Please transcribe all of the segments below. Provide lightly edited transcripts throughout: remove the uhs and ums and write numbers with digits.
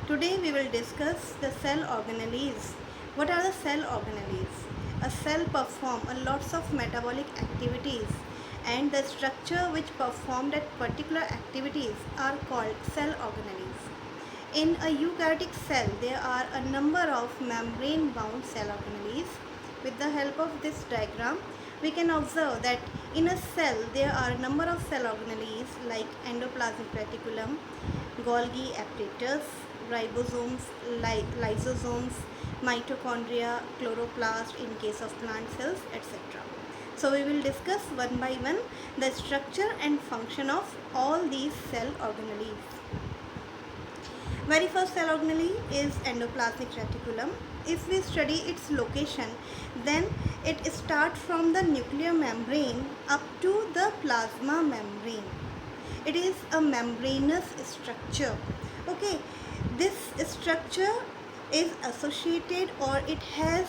Today we will discuss the cell organelles. What are the cell organelles? A cell perform a lots of metabolic activities and the structure which perform that particular activities are called cell organelles. In a eukaryotic cell, there are a number of membrane bound cell organelles. With the help of this diagram, we can observe that in a cell there are a number of cell organelles like endoplasmic reticulum, Golgi apparatus, ribosomes, lysosomes, mitochondria, chloroplast in case of plant cells, etc. So we will discuss one by one the structure and function of all these cell organelles. Very first cell organelle is endoplasmic reticulum. If we study its location, then it starts from the nuclear membrane up to the plasma membrane. It is a membranous structure. Okay, this structure is associated or it has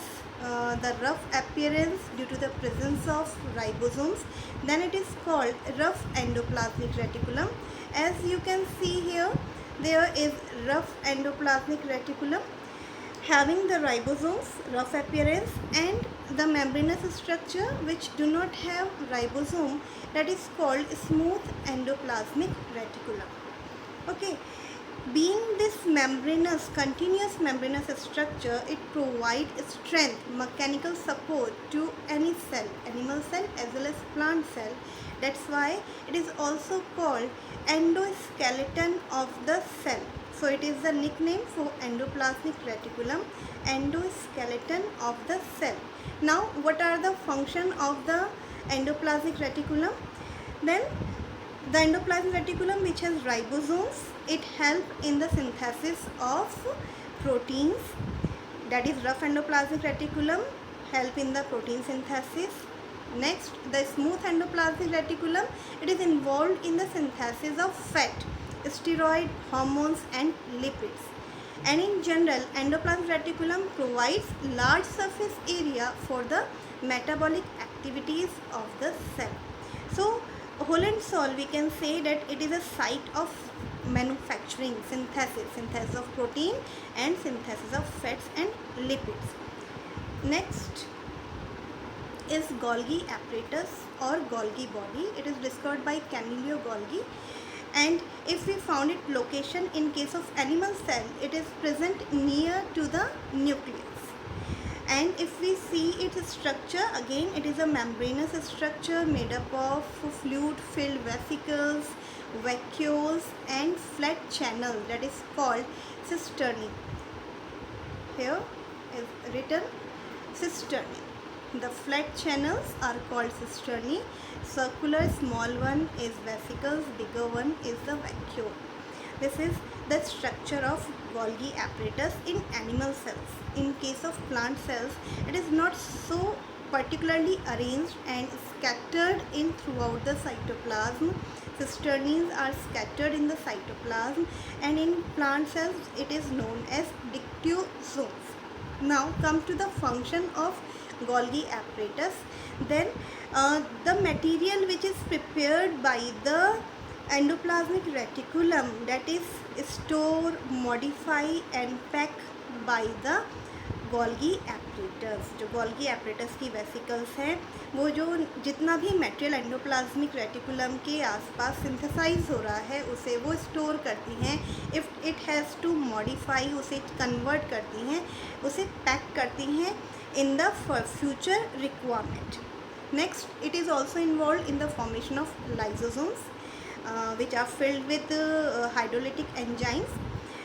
the rough appearance due to the presence of ribosomes. Then it is called rough endoplasmic reticulum. As you can see here, there is rough endoplasmic reticulum having the ribosomes, rough appearance, and the membranous structure which do not have ribosome, that is called smooth endoplasmic reticulum. Okay, being this membranous, continuous membranous structure, it provides strength, mechanical support to any cell, animal cell as well as plant cell. That's why it is also called endoskeleton of the cell. So it is the nickname for endoplasmic reticulum, endoskeleton of the cell. Now what are the function of the endoplasmic reticulum? Then the endoplasmic reticulum, which has ribosomes, it helps in the synthesis of proteins. That is, rough endoplasmic reticulum help in the protein synthesis. Next, the smooth endoplasmic reticulum, it is involved in the synthesis of fat, steroid, hormones and lipids. And in general, endoplasmic reticulum provides large surface area for the metabolic activities of the cell. So whole and soul, we can say that it is a site of manufacturing, synthesis of protein and synthesis of fats and lipids. Next is Golgi apparatus or Golgi body. It is discovered by Camillo Golgi, and if we found its location in case of animal cell, it is present near to the nucleus. And if we see its structure, again it is a membranous structure made up of fluid filled vesicles, vacuoles and flat channel, that is called cisternae. Here is written cisternae. The flat channels are called cisternae. Circular small one is vesicles, bigger one is the vacuole. This is the structure of Golgi apparatus in animal cells. In case of plant cells, it is not so particularly arranged and scattered in throughout the cytoplasm. Cisternae are scattered in the cytoplasm, and in plant cells it is known as dictyosomes. Now come to the function of Golgi apparatus. Then the material which is prepared by the endoplasmic reticulum, that is store, modify and pack by the Golgi apparatus. जो Golgi apparatus की vesicles हैं, वो जो जितना भी material endoplasmic reticulum के आसपास synthesise हो रहा है उसे वो स्टोर करती हैं. If it has to modify, उसे कन्वर्ट करती हैं, उसे पैक करती हैं in the future requirement. Next, it is also involved in the formation of lysosomes, which are filled with hydrolytic enzymes,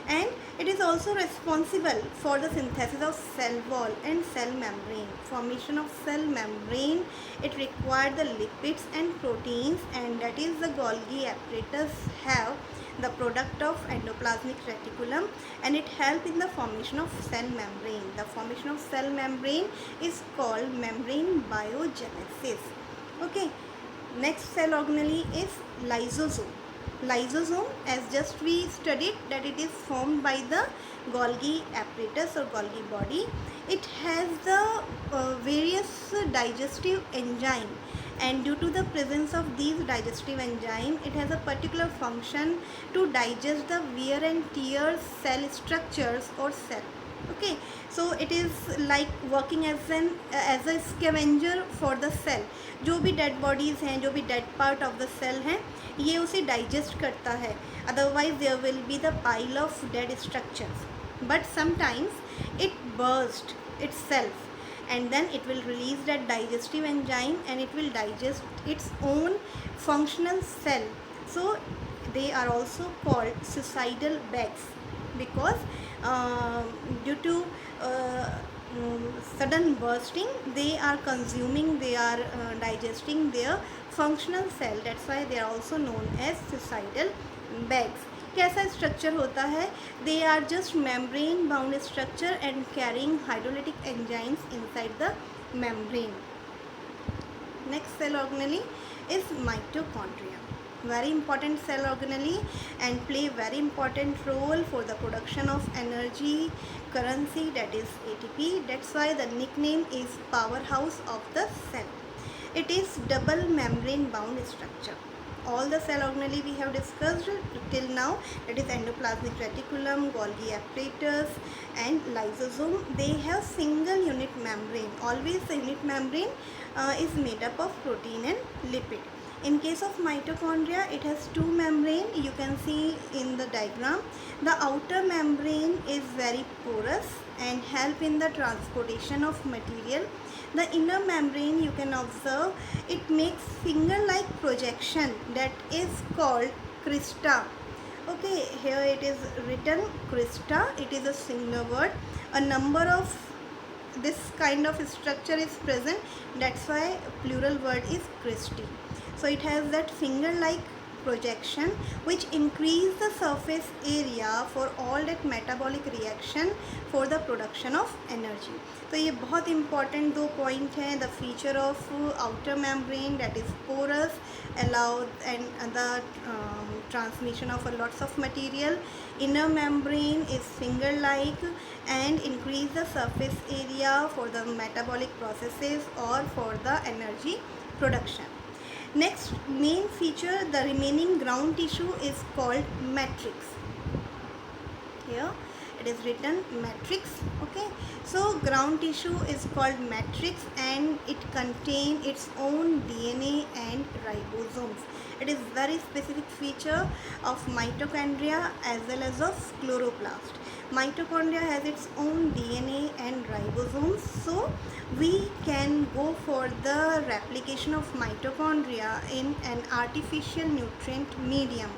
and it is also responsible for the synthesis of cell wall and cell membrane. Formation of cell membrane, it requires the lipids and proteins, and that is the Golgi apparatus have the product of endoplasmic reticulum, and it helps in the formation of cell membrane. The formation of cell membrane is called membrane biogenesis. Okay, next cell organelle is lysosome. Lysosome, as just we studied, that it is formed by the Golgi apparatus or Golgi body. It has the various digestive enzyme and due to the presence of these digestive enzyme, it has a particular function to digest the wear and tear cell structures or cell. Okay, so it is like working as a scavenger for the cell. जो भी dead bodies हैं, जो भी dead part of the cell हैं, ये उसे digest करता है. Otherwise there will be the pile of dead structures. But sometimes it bursts itself, and then it will release that digestive enzyme and it will digest its own functional cell. So they are also called suicidal bags, because due to sudden bursting they are consuming, they are digesting their functional cell. That's why they are also known as suicidal bags. कैसा structure होता है? They are just membrane bound structure and carrying hydrolytic enzymes inside the membrane. Next cell organelle is mitochondria. Very important cell organelle and play very important role for the production of energy, currency, that is ATP. That's why the nickname is powerhouse of the cell. It is double membrane bound structure. All the cell organelle we have discussed till now, that is endoplasmic reticulum, Golgi apparatus and lysosome, they have single unit membrane. Always the unit membrane is made up of protein and lipid. In case of mitochondria, it has two membrane. You can see in the diagram. The outer membrane is very porous and help in the transportation of material. The inner membrane, you can observe, it makes finger-like projection that is called crista. Okay, here it is written crista. It is a singular word. A number of this kind of structure is present. That's why plural word is cristae. So it has that finger-like projection which increase the surface area for all that metabolic reaction for the production of energy. तो ये बहुत important दो point हैं. The feature of outer membrane, that is porous, allow and the transmission of a lots of material. Inner membrane is finger-like and increase the surface area for the metabolic processes or for the energy production. Next main feature, the remaining ground tissue is called matrix. Here it is written matrix. Okay, so ground tissue is called matrix and it contains its own DNA and ribosomes. It is very specific feature of mitochondria as well as of chloroplast. Mitochondria has its own DNA and ribosomes, so we can go for the replication of mitochondria in an artificial nutrient medium,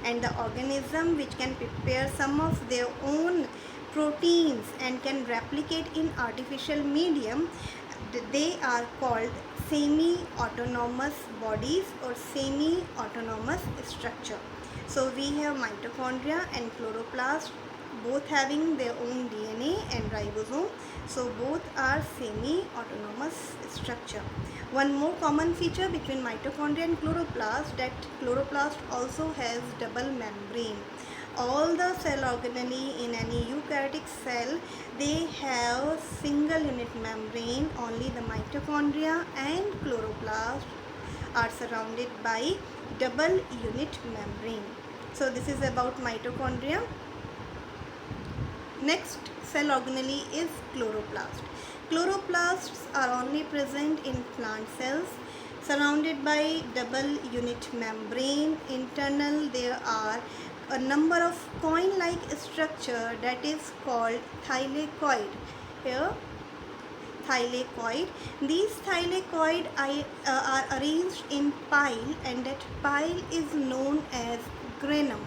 and the organism which can prepare some of their own proteins and can replicate in artificial medium, they are called semi-autonomous bodies or semi-autonomous structure. So we have mitochondria and chloroplast both having their own DNA and ribosome, so both are semi-autonomous structure. One more common feature between mitochondria and chloroplast, that chloroplast also has double membrane. All the cell organelle in any eukaryotic cell, they have single unit membrane. Only the mitochondria and chloroplast are surrounded by double unit membrane. So this is about mitochondria. Next cell organelle is chloroplast. Chloroplasts are only present in plant cells, surrounded by double unit membrane. Internal there are a number of coin-like structure that is called thylakoid. Here thylakoid. These thylakoid are arranged in pile, and that pile is known as granum.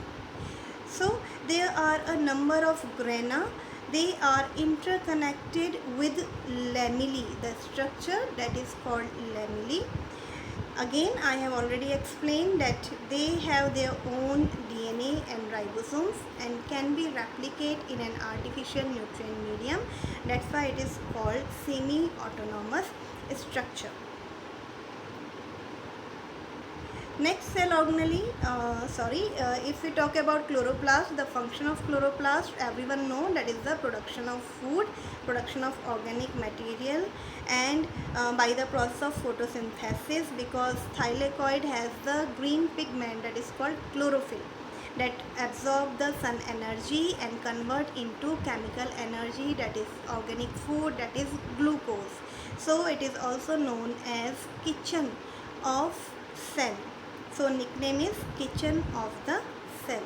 So there are a number of grana. They are interconnected with lamellae, the structure that is called lamellae. Again, I have already explained that they have their own DNA and ribosomes and can be replicated in an artificial nutrient medium. That's why it is called semi-autonomous structure. Next cell organelle, if we talk about chloroplast, the function of chloroplast, everyone know that is the production of food, production of organic material, and by the process of photosynthesis, because thylakoid has the green pigment that is called chlorophyll, that absorb the sun energy and convert into chemical energy, that is organic food, that is glucose. So it is also known as kitchen of cell. So nickname is kitchen of the cell.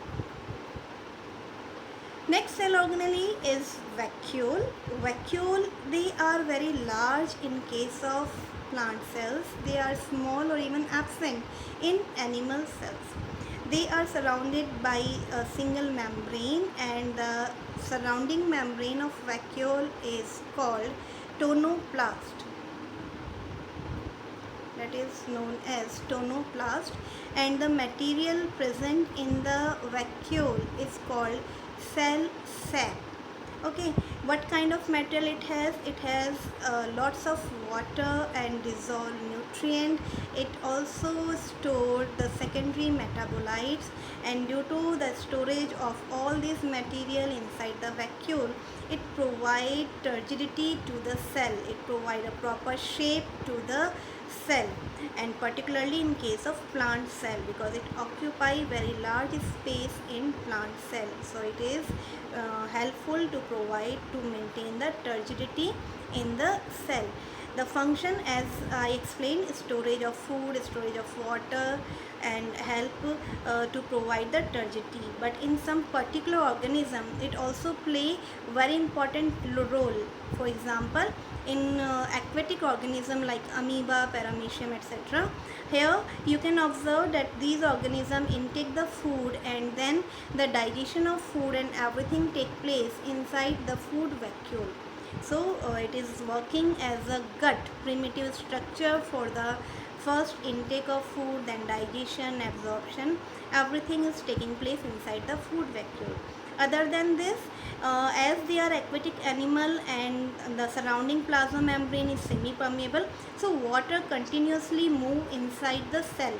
Next cell organelle is vacuole. Vacuole, they are very large in case of plant cells. They are small or even absent in animal cells. They are surrounded by a single membrane, and the surrounding membrane of vacuole is called tonoplast. That is known as tonoplast, and the material present in the vacuole is called cell sap. Okay, what kind of material it has? It has lots of water and dissolved nutrient. It also stored the secondary metabolites, and due to the storage of all this material inside the vacuole, it provides turgidity to the cell. It provides a proper shape to the cell, and particularly in case of plant cell, because it occupy very large space in plant cell. So it is helpful to provide to maintain the turgidity in the cell. The function, as I explained, is storage of food, storage of water, and help to provide the turgidity. But in some particular organism, it also play very important role. For example, in aquatic organism like amoeba, paramecium, etc. Here you can observe that these organisms intake the food, and then the digestion of food and everything take place inside the food vacuole. So it is working as a gut primitive structure for the first intake of food, then digestion, absorption, everything is taking place inside the food vacuole. Other than this, as they are aquatic animal and the surrounding plasma membrane is semi-permeable, so water continuously move inside the cell,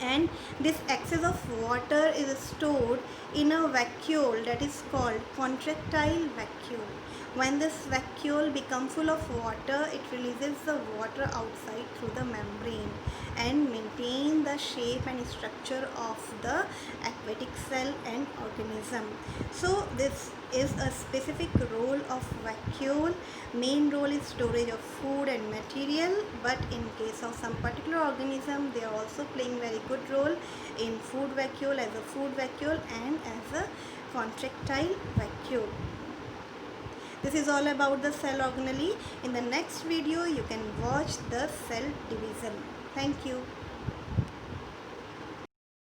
and this excess of water is stored in a vacuole that is called contractile vacuole. When this vacuole becomes full of water, it releases the water outside through the membrane and maintain the shape and structure of the aquatic cell and organism. So this is a specific role of vacuole. Main role is storage of food and material, but in case of some particular organism, they are also playing very good role in food vacuole, as a food vacuole and as a contractile vacuole. This is all about the cell organelle. In the next video, you can watch the cell division. Thank you.